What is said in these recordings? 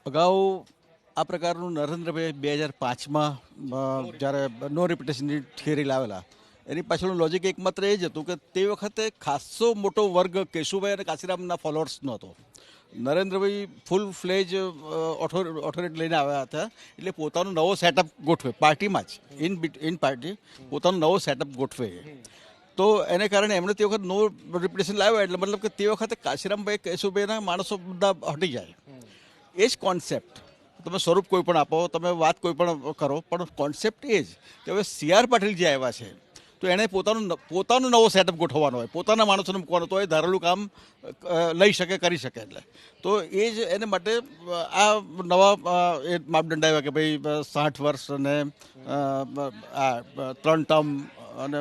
અગાઉ આ પ્રકારનું નરેન્દ્રભાઈ 2005માં જ્યારે નો રિપિટેશનની થિયરી લાવેલા એની પાછળનું લોજિક એકમાત્ર એ જ હતું કે તે વખતે ખાસો મોટો વર્ગ કેશુભાઈ અને કાશીરામના ફોલોઅર્સનો હતો. નરેન્દ્રભાઈ ફૂલ ફ્લેજ ઓથોરિટી લઈને આવ્યા હતા એટલે પોતાનો નવો સેટઅપ ગોઠવે પાર્ટીમાં જ ઇન પાર્ટી પોતાનો નવો સેટઅપ ગોઠવે. તો એને કારણે એમણે તે વખત નો રિપિટેશન લાવ્યા એટલે મતલબ કે તે વખતે કાશીરામભાઈ કેશુભાઈના માણસો બધા હટી જાય. એ જ કોન્સેપ્ટ તમે સ્વરૂપ કોઈ પણ આપો, તમે વાત કોઈ પણ કરો, પણ કોન્સેપ્ટ એ જ કે હવે CR પાટીલ જે આવ્યા છે તો એણે પોતાનો નવો સેટઅપ ગોઠવવાનો હોય, પોતાના માણસોને મૂકવાનો તો એ ધારેલું કામ લઈ શકે, કરી શકે. એટલે તો એ જ એને માટે આ નવા એ માપદંડ આવ્યા કે ભાઈ 60 વર્ષ અને 3 ટર્મ અને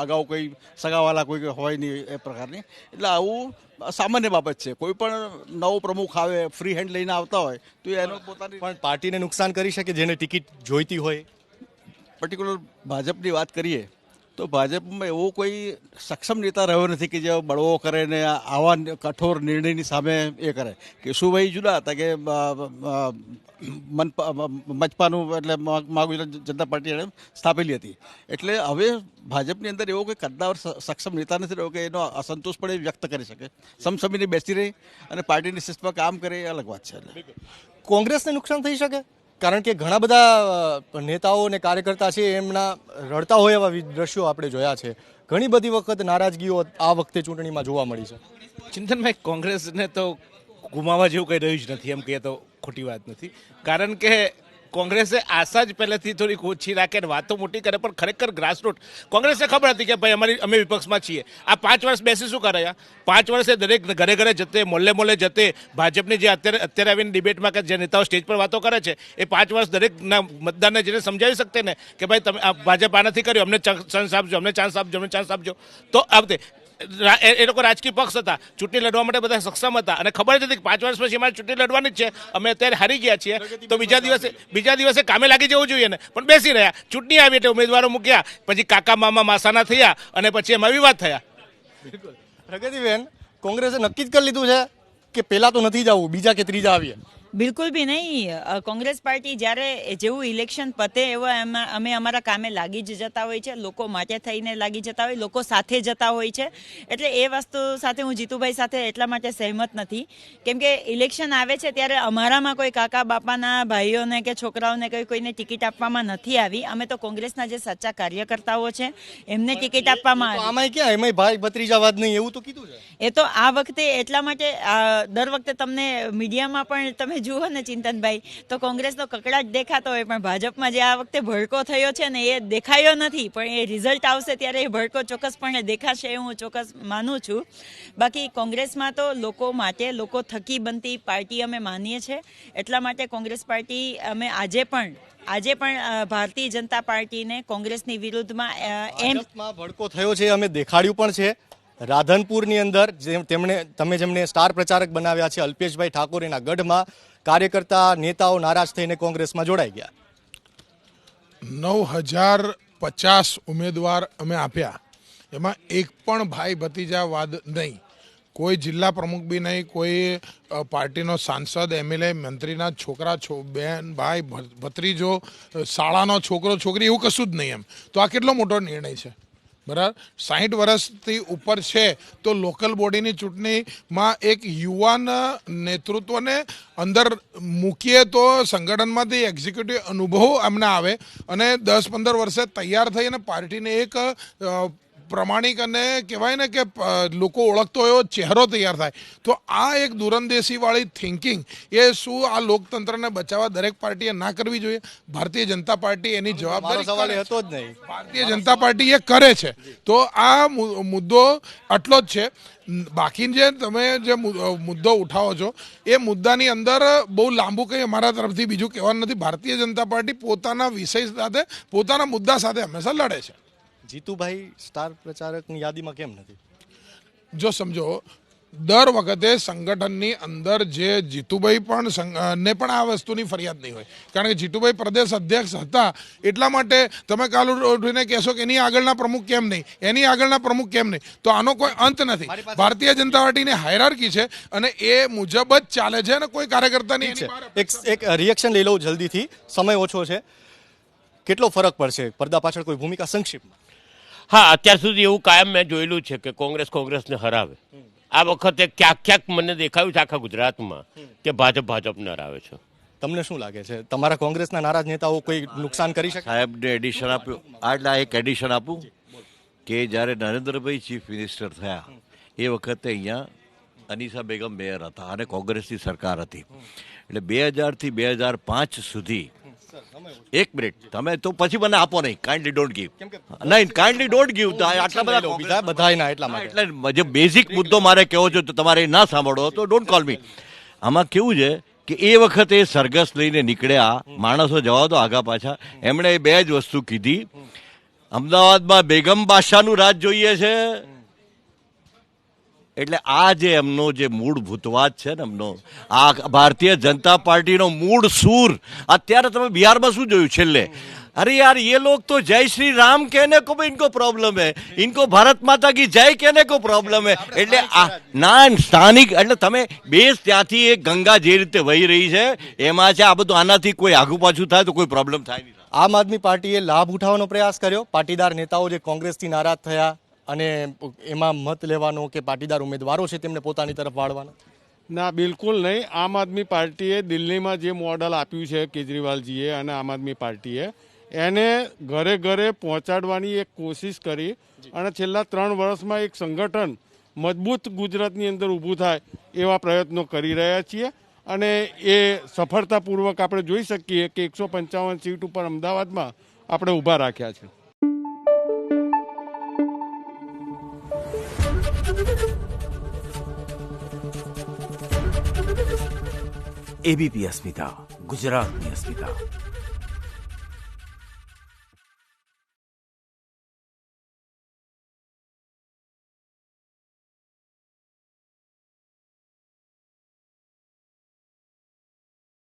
અગાઉ કોઈ સગાવાલા કોઈ હોય નહીં એ પ્રકારની. એટલે આવું સામાન્ય બાબત છે. કોઈ પણ નવો પ્રમુખ આવે ફ્રી હેન્ડ લઈને આવતા હોય તો એનો પોતાની પણ પાર્ટીને નુકસાન કરી શકે જેને ટિકિટ જોઈતી હોય. પર્ટિક્યુલર ભાજપની વાત કરીએ તો ભાજપમાં એવો કોઈ સક્ષમ નેતા રહ્યો નથી કે જે બળવો કરે ને આવા કઠોર નિર્ણયની સામે એ કરે. કેશુભાઈ જુદા હતા કે મચપાનું એટલે મા ગુજરાત જનતા પાર્ટી એણે સ્થાપેલી હતી. એટલે હવે ભાજપની અંદર એવો કોઈ કદ્દાવર સક્ષમ નેતા નથી રહ્યો કે એનો અસંતોષ પણ એ વ્યક્ત કરી શકે. સમસમીને બેસી રહી અને પાર્ટીની શિસ્તમાં કામ કરે એ અલગ વાત છે. કોંગ્રેસને નુકસાન થઈ શકે કારણ કે ઘણા બધા નેતાઓ અને કાર્યકર્તા છે એમના રડતા હોય એવા દ્રશ્યો આપણે જોયા છે. ઘણી બધી વખત નારાજગીઓ આ વખતે ચૂંટણીમાં જોવા મળી છે. ચિંતનભાઈ, કોંગ્રેસને તો ગુમાવવા જેવું કંઈ રહ્યું જ નથી એમ કહીએ તો ખોટી વાત નથી. કારણ કે કોંગ્રેસે આશા જ પહેલેથી થોડીક ઓછી રાખે ને વાતો મોટી કરે, પણ ખરેખર ગ્રાસરૂટ કોંગ્રેસને ખબર હતી કે ભાઈ અમે વિપક્ષમાં છીએ. આ 5 વર્ષ બેસી શું કરે? 5 વર્ષે દરેક ઘરે ઘરે જતે, મોલ્લે જતે ભાજપની જે અત્યારે આવીને ડિબેટમાં કે જે નેતાઓ સ્ટેજ પર વાતો કરે છે એ 5 વર્ષ દરેકના મતદારને જેને સમજાવી શકતે ને કે ભાઈ તમે ભાજપ આ નથી કર્યું, અમને ચાન્સ આપજો, અમને ચાન્સ આપજો, અમને ચાન્સ આપજો. તો આ વખતે એ લોકો રાજકીય પક્ષ હતા, ચૂંટણી લડવા માટે બધા સક્ષમ હતા અને ખબર જ હતી કે 5 વર્ષ પછી અમારે ચૂંટણી લડવાની જ છે, અમે અત્યારે હારી ગયા છીએ. તો બીજા દિવસે કામે લાગી જવું જોઈએ ને, પણ બેસી રહ્યા. ચૂંટણી આવી એટલે ઉમેદવારો મૂક્યા, પછી કાકા મામા માસાના થયા અને પછી એમાં વિવાદ થયા. પ્રગતિબેન, કોંગ્રેસે નક્કી જ કરી લીધું છે કે પેલા તો નથી જવું, બીજા કે ત્રીજા આવીએ? બિલકુલ બી નહીં. કોંગ્રેસ પાર્ટી જ્યારે જેવું ઇલેક્શન પતે એવા અમે અમારા કામે લાગી જ જતા હોય છે, લોકો માટે થઈને લાગી જતા હોય, લોકો સાથે જતા હોય છે. એટલે એ વસ્તુ સાથે હું જીતુભાઈ સાથે એટલા માટે સહેમત નથી કેમ કે ઇલેક્શન આવે છે ત્યારે અમારામાં કોઈ કાકા બાપાના ભાઈઓને કે છોકરાઓને કોઈને ટિકિટ આપવામાં નથી આવી. અમે તો કોંગ્રેસના જે સાચા કાર્યકર્તાઓ છે એમને ટિકિટ આપવામાં આવી. આમાં ક્યાં એમાં ભાઈ ભત્રીજાવાદ નહીં એવું તો કીધું છે. એ તો આ વખતે એટલા માટે દર વખતે તમને મીડિયામાં પણ તમે જુઓ ને ચિંતનભાઈ તો કોંગ્રેસનો કકડાટ દેખાતો હોય, પણ ભાજપમાં જે આ વખતે ભડકો થયો છે ને એ દેખાયો નથી, પણ એ રિઝલ્ટ આવશે ત્યારે એ ભડકો ચોક્કસપણે દેખાશે એ હું ચોક્કસ માનું છું. બાકી કોંગ્રેસમાં તો લોકો માટે, લોકો થકી બનતી પાર્ટી અમે માનીએ છીએ. એટલા માટે કોંગ્રેસ પાર્ટી અમે આજે પણ ભારતીય જનતા પાર્ટીને કોંગ્રેસની વિરુદ્ધમાં ભડકો થયો છે અમે દેખાડ્યું પણ છે. રાધનપુરની અંદર તમે જેમને સ્ટાર પ્રચારક બનાવ્યા છે અલ્પેશભાઈ ઠાકોર, એના ગઢમાં કાર્યકર્તા નેતાઓ નારાજ થઈને કોંગ્રેસમાં જોડાઈ ગયા. 9050 ઉમેદવાર અમે આપ્યા, એમાં એક પણ ભાઈ ભતીજાવાદ નહીં, કોઈ જિલ્લા પ્રમુખ બી નહીં, કોઈ પાર્ટીનો સાંસદ, MLA, મંત્રીના છોકરા, બેન, ભાઈ, ભત્રીજો, શાળાનો છોકરો છોકરી એવું કશું જ નહીં. એમ તો આ કેટલો મોટો નિર્ણય છે. બરાબર 60 વર્ષથી ઉપર છે તો લોકલ બોડીની ચૂંટણીમાં એક યુવાન નેતૃત્વને અંદર મૂકીએ તો સંગઠનમાંથી એક્ઝિક્યુટિવ અનુભવ અમને આવે અને 10-15 વર્ષે તૈયાર થઈ અને પાર્ટીને એક પ્રમાણિક અને કહેવાય ને કે લોકો ઓળખતો એવો ચહેરો તૈયાર થાય. તો આ એક દૂરંદેશીવાળી થિંકિંગ એ શું આ લોકતંત્રને બચાવવા દરેક પાર્ટીએ ના કરવી જોઈએ? ભારતીય જનતા પાર્ટી એની જવાબદારી સવાલ હતો જ નહીં. ભારતીય જનતા પાર્ટી એ કરે છે. તો આ મુદ્દો આટલો જ છે. બાકી તમે જે મુદ્દો ઉઠાવો છો એ મુદ્દાની અંદર બહુ લાંબુ કંઈ અમારા તરફથી બીજું કહેવાનું નથી. ભારતીય જનતા પાર્ટી પોતાના વિષય સાથે, પોતાના મુદ્દા સાથે હંમેશા લડે છે. જીતુભાઈ સ્ટાર પ્રચારકની યાદીમાં કેમ નથી? જો સમજો, દર વખતે સંગઠનની અંદર જે જીતુભાઈ ને પણ આ વસ્તુની ફરિયાદ નહીં હોય, કારણ કે જીતુભાઈ પ્રદેશ અધ્યક્ષ હતા એટલા માટે તમે કાલ ઉઠીને કહેશો કે એની આગળના પ્રમુખ કેમ નહીં, એની આગળના પ્રમુખ કેમ નહીં, તો આનો કોઈ અંત નથી. ભારતીય જનતા પાર્ટીની હાયરાર્કી છે અને એ મુજબ જ ચાલે છે અને કોઈ કાર્યકર્તાની એની બહાર એક રિએક્શન લઈ લઉં જલ્દીથી, સમય ઓછો છે. કેટલો ફરક પડશે પડદા પાછળ, કોઈ ભૂમિકા સંક્ષિપ્તમાં? હા, અત્યાર સુધી એવું કાયમ મેં જોયેલું છે કે કોંગ્રેસને હરાવે. આ વખતે ક્યાંક મને દેખાયું છે આખા ગુજરાતમાં કે ભાજપને હરાવે છે. તમને શું લાગે છે, તમારા કોંગ્રેસના નારાજ નેતાઓ કોઈ નુકસાન કરી શકે? સાહેબને એડિશન આપ્યું, આટલા એક એડિશન આપું કે જ્યારે નરેન્દ્રભાઈ ચીફ મિનિસ્ટર થયા એ વખતે અહીંયા અનીસા બેગમ મેયર હતા અને કોંગ્રેસની સરકાર હતી. એટલે 2000 થી 2005 સુધી એક મિનિટ તમે તો પછી મને આપો નહીં, કાઇન્ડલી ડોન્ટ ગીવ, નહીં કાઇન્ડલી ડોન્ટ ગીવ. આટલા બધા બધાયના એટલા માટે એટલે જે બેઝિક મુદ્દો મારે કહેવો છે તો તમારે ના સાંભળો તો ડોન્ટ કોલ મી. આમાં કેવું છે કે એ વખતે સરઘસ લઈને નીકળ્યા માણસો, જવા દો આગા પાછા, એમણે બે જ વસ્તુ કીધી, અમદાવાદમાં બેગમ બાદશાહનું રાજ જોઈએ છે. એટલે આ જે એમનો જે મૂળ ભૂતવાદ છે ને, એમનો આ ભારતીય જનતા પાર્ટીનો મૂળ સૂર. અત્યારે તમે બિહારમાં શું જોયું છેલ્લે? अरे यार ये लोग तो जय श्री राम कहने को भी इनको प्रॉब्लम है, इनको भारत माता की जय कहने को प्रॉब्लम है. એટલે ના સ્થાનિક એટલે તમે બેસ ત્યાંથી એક ગંગા જે રીતે વહી રહી છે એમાં છે. આ બધું આનાથી કોઈ આગુ પાછું થાય તો કોઈ પ્રોબ્લેમ થાય નહીં. આમ આદમી પાર્ટીએ લાભ ઉઠાવવાનો પ્રયાસ કર્યો. પાટીદાર નેતાઓ જે કોંગ્રેસથી નારાજ થયા અને એમાં મત લેવાનો કે પાટીદાર ઉમેદવારો છે તેમને પોતાની તરફ વાળવાનો. ના, બિલકુલ નહીં. આમ આદમી પાર્ટીએ દિલ્હીમાં જે મોડલ આપ્યું છે કેજરીવાલજીએ અને આમ આદમી પાર્ટીએ, એને ઘરે ઘરે પહોંચાડવાની એક કોશિશ કરી અને છેલ્લા 3 વર્ષમાં એક સંગઠન મજબૂત ગુજરાતની અંદર ઊભું થાય એવા પ્રયત્નો કરી રહ્યા છીએ અને એ સફળતાપૂર્વક આપણે જોઈ શકીએ કે 155 સીટ ઉપર અમદાવાદમાં આપણે ઊભા રાખ્યા છે. એબીપી અસ્મિતા, ગુજરાતની અસ્મિતા.